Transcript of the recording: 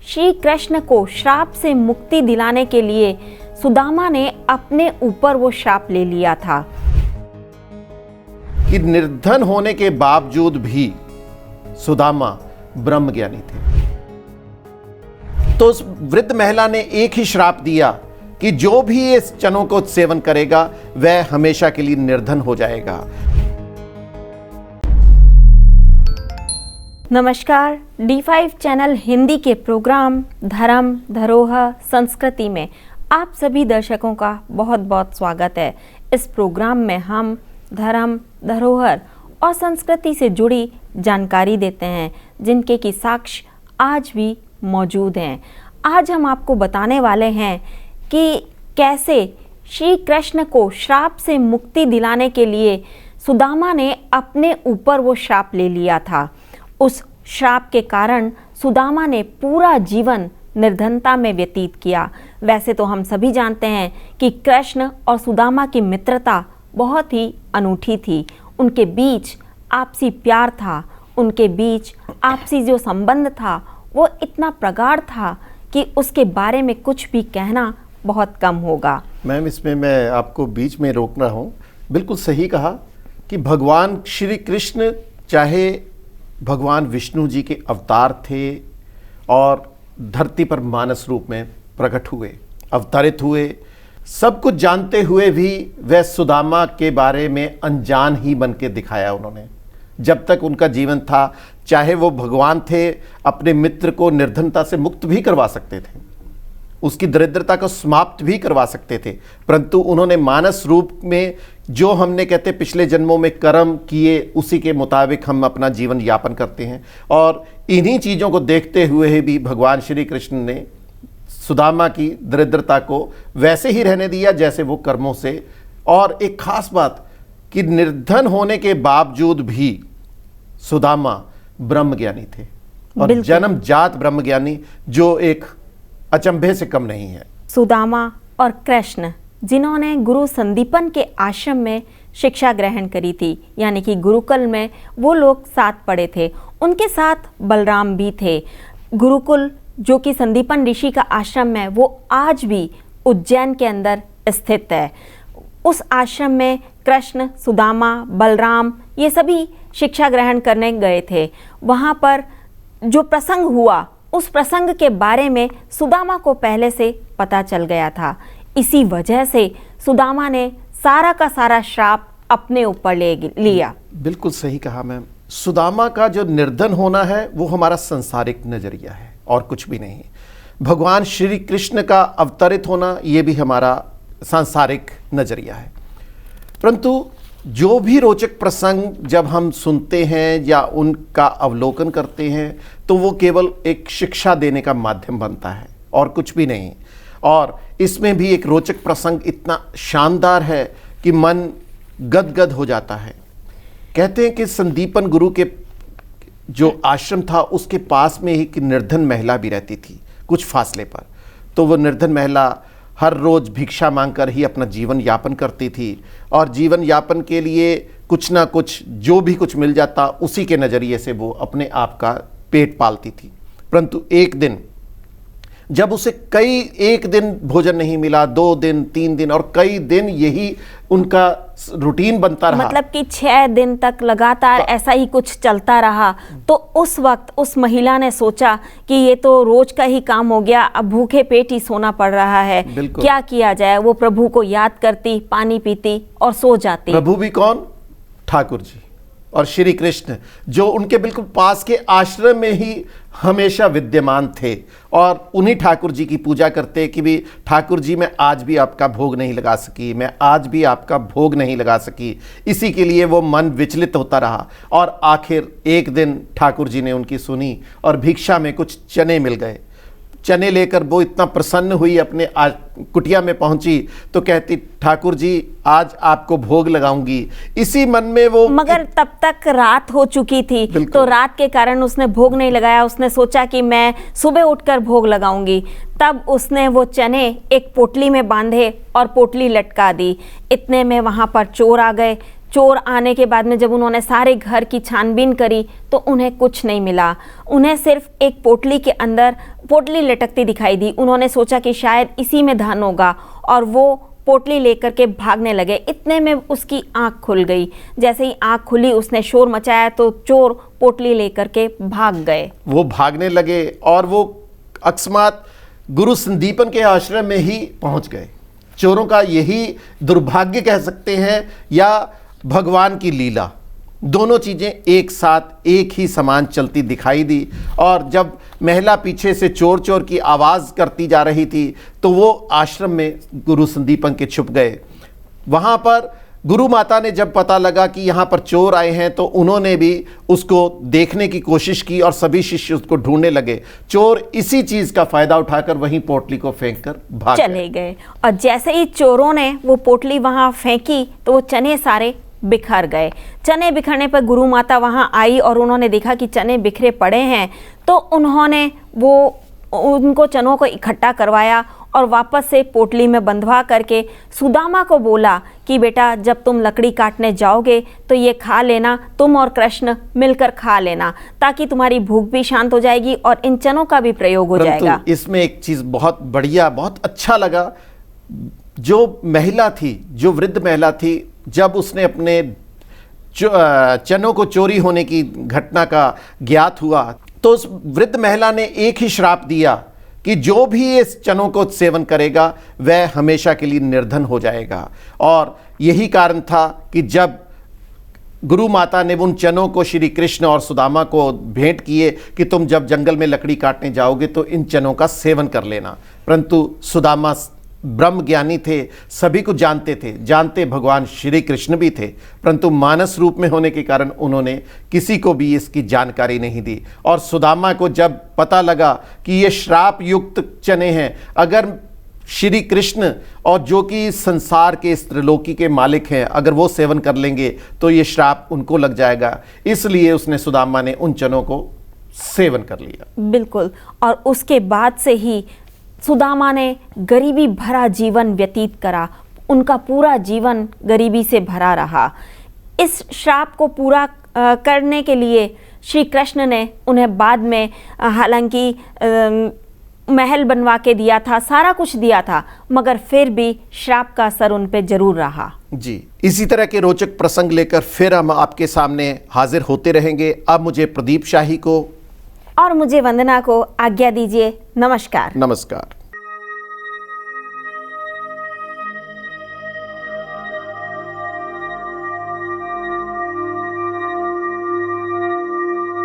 श्री कृष्ण को श्राप से मुक्ति दिलाने के लिए सुदामा ने अपने ऊपर वो श्राप ले लिया था कि निर्धन होने के बावजूद भी सुदामा ब्रह्मज्ञानी थे। तो उस वृद्ध महिला ने एक ही श्राप दिया कि जो भी इस चनों को सेवन करेगा वह हमेशा के लिए निर्धन हो जाएगा। नमस्कार, D5 चैनल हिंदी के प्रोग्राम धर्म धरोहर संस्कृति में आप सभी दर्शकों का बहुत बहुत स्वागत है। इस प्रोग्राम में हम धर्म धरोहर और संस्कृति से जुड़ी जानकारी देते हैं जिनके की साक्ष्य आज भी मौजूद हैं। आज हम आपको बताने वाले हैं कि कैसे श्री कृष्ण को श्राप से मुक्ति दिलाने के लिए सुदामा ने अपने ऊपर वो श्राप ले लिया था। उस श्राप के कारण सुदामा ने पूरा जीवन निर्धनता में व्यतीत किया। वैसे तो हम सभी जानते हैं कि कृष्ण और सुदामा की मित्रता बहुत ही अनूठी थी। उनके बीच आपसी प्यार था, उनके बीच आपसी जो संबंध था वो इतना प्रगाढ़ था कि उसके बारे में कुछ भी कहना बहुत कम होगा। मैम, इसमें मैं आपको बीच में रोक रहा हूँ। बिल्कुल सही कहा कि भगवान श्री कृष्ण चाहे भगवान विष्णु जी के अवतार थे और धरती पर मानस रूप में प्रकट हुए, अवतरित हुए, सब कुछ जानते हुए भी वह सुदामा के बारे में अनजान ही बन के दिखाया उन्होंने। जब तक उनका जीवन था, चाहे वो भगवान थे, अपने मित्र को निर्धनता से मुक्त भी करवा सकते थे, उसकी दरिद्रता को समाप्त भी करवा सकते थे, परंतु उन्होंने मानस रूप में जो हमने कहते पिछले जन्मों में कर्म किए उसी के मुताबिक हम अपना जीवन यापन करते हैं। और इन्हीं चीज़ों को देखते हुए भी भगवान श्री कृष्ण ने सुदामा की दरिद्रता को वैसे ही रहने दिया जैसे वो कर्मों से। और एक खास बात कि निर्धन होने के बावजूद भी सुदामा ब्रह्मज्ञानी थे और जन्मजात ब्रह्मज्ञानी, जो एक अचंभे से कम नहीं है। सुदामा और कृष्ण जिन्होंने गुरु संदीपन के आश्रम में शिक्षा ग्रहण करी थी, यानी कि गुरुकुल में वो लोग साथ पढ़े थे, उनके साथ बलराम भी थे। गुरुकुल जो कि संदीपन ऋषि का आश्रम है वो आज भी उज्जैन के अंदर स्थित है। उस आश्रम में कृष्ण, सुदामा, बलराम ये सभी शिक्षा ग्रहण करने गए थे। वहाँ पर जो प्रसंग हुआ उस प्रसंग के बारे में सुदामा को पहले से पता चल गया था। इसी वजह से सुदामा ने सारा का सारा श्राप अपने ऊपर ले लिया। बिल्कुल सही कहा मैम। सुदामा का जो निर्धन होना है वो हमारा संसारिक नजरिया है और कुछ भी नहीं। भगवान श्री कृष्ण का अवतरित होना ये भी हमारा सांसारिक नजरिया है। परंतु जो भी रोचक प्रसंग जब हम सुनते हैं या उनका अवलोकन करते हैं तो वो केवल एक शिक्षा देने का माध्यम बनता है और कुछ भी नहीं। और इसमें भी एक रोचक प्रसंग इतना शानदार है कि मन गदगद हो जाता है। कहते हैं कि संदीपन गुरु के जो आश्रम था उसके पास में ही एक निर्धन महिला भी रहती थी कुछ फासले पर। तो वो निर्धन महिला हर रोज़ भिक्षा मांगकर ही अपना जीवन यापन करती थी और जीवन यापन के लिए कुछ ना कुछ जो भी कुछ मिल जाता उसी के नज़रिए से वो अपने आप का पेट पालती थी। परंतु एक दिन जब उसे एक दिन भोजन नहीं मिला, 2 दिन, 3 दिन और कई दिन यही उनका रूटीन बनता रहा, मतलब कि 6 दिन तक लगातार ऐसा ही कुछ चलता रहा। तो उस वक्त उस महिला ने सोचा कि ये तो रोज का ही काम हो गया, अब भूखे पेट ही सोना पड़ रहा है, क्या किया जाए। वो प्रभु को याद करती, पानी पीती और सो जाती। प्रभु भी कौन? ठाकुर जी और श्री कृष्ण, जो उनके बिल्कुल पास के आश्रम में ही हमेशा विद्यमान थे और उन्हीं ठाकुर जी की पूजा करते कि भी ठाकुर जी मैं आज भी आपका भोग नहीं लगा सकी, मैं आज भी आपका भोग नहीं लगा सकी। इसी के लिए वो मन विचलित होता रहा और आखिर एक दिन ठाकुर जी ने उनकी सुनी और भिक्षा में कुछ चने मिल गए। चने लेकर वो इतना प्रसन्न हुई, अपने कुटिया में पहुंची तो कहती ठाकुर जी आज आपको भोग लगाऊंगी। इसी मन में वो, मगर तब तक रात हो चुकी थी तो रात के कारण उसने भोग नहीं लगाया। उसने सोचा कि मैं सुबह उठकर भोग लगाऊंगी। तब उसने वो चने एक पोटली में बांधे और पोटली लटका दी। इतने में वहां पर चोर आ गए। चोर आने के बाद में जब उन्होंने सारे घर की छानबीन करी तो उन्हें कुछ नहीं मिला। उन्हें सिर्फ एक पोटली के अंदर पोटली लटकती दिखाई दी। उन्होंने सोचा कि शायद इसी में धन होगा और वो पोटली लेकर के भागने लगे। इतने में उसकी आंख खुल गई। जैसे ही आंख खुली उसने शोर मचाया तो चोर पोटली लेकर के भाग गए। वो भागने लगे और वो अकस्मात गुरु संदीपन के आश्रम में ही पहुंच गए। चोरों का यही दुर्भाग्य कह सकते हैं या भगवान की लीला, दोनों चीज़ें एक साथ एक ही समान चलती दिखाई दी। और जब महिला पीछे से चोर चोर की आवाज़ करती जा रही थी तो वो आश्रम में गुरु संदीपन के छुप गए। वहाँ पर गुरु माता ने जब पता लगा कि यहाँ पर चोर आए हैं तो उन्होंने भी उसको देखने की कोशिश की और सभी शिष्य उसको ढूंढने लगे। चोर इसी चीज़ का फ़ायदा उठाकर वहीं पोटली को फेंक कर भाग चले गए। और जैसे ही चोरों ने वो पोटली वहाँ फेंकी तो वो चने सारे बिखर गए। चने बिखरने पर गुरु माता वहाँ आई और उन्होंने देखा कि चने बिखरे पड़े हैं तो उन्होंने उनको चनों को इकट्ठा करवाया और वापस से पोटली में बंधवा करके सुदामा को बोला कि बेटा जब तुम लकड़ी काटने जाओगे तो ये खा लेना, तुम और कृष्ण मिलकर खा लेना, ताकि तुम्हारी भूख भी शांत हो जाएगी और इन चनों का भी प्रयोग हो जाएगा। इसमें एक चीज़ बहुत बढ़िया, बहुत अच्छा लगा। जो महिला थी, जो वृद्ध महिला थी, जब उसने अपने चनों को चोरी होने की घटना का ज्ञात हुआ तो उस वृद्ध महिला ने एक ही श्राप दिया कि जो भी इस चनों को सेवन करेगा वह हमेशा के लिए निर्धन हो जाएगा। और यही कारण था कि जब गुरु माता ने उन चनों को श्री कृष्ण और सुदामा को भेंट किए कि तुम जब जंगल में लकड़ी काटने जाओगे तो इन चनों का सेवन कर लेना, परंतु सुदामा ब्रह्म ज्ञानी थे, सभी को जानते थे, जानते भगवान श्री कृष्ण भी थे, परंतु मानस रूप में होने के कारण उन्होंने किसी को भी इसकी जानकारी नहीं दी। और सुदामा को जब पता लगा कि ये श्राप युक्त चने हैं, अगर श्री कृष्ण और जो कि संसार के इस त्रिलोकी के मालिक हैं, अगर वो सेवन कर लेंगे तो ये श्राप उनको लग जाएगा, इसलिए उसने सुदामा ने उन चनों को सेवन कर लिया। बिल्कुल। और उसके बाद से ही सुदामा ने गरीबी भरा जीवन व्यतीत करा। उनका पूरा जीवन गरीबी से भरा रहा। इस श्राप को पूरा करने के लिए श्री कृष्ण ने उन्हें बाद में हालांकि महल बनवा के दिया था, सारा कुछ दिया था, मगर फिर भी श्राप का असर उन पे जरूर रहा। जी, इसी तरह के रोचक प्रसंग लेकर फिर हम आपके सामने हाजिर होते रहेंगे। अब मुझे प्रदीप शाही को और मुझे वंदना को आज्ञा दीजिए। नमस्कार। नमस्कार।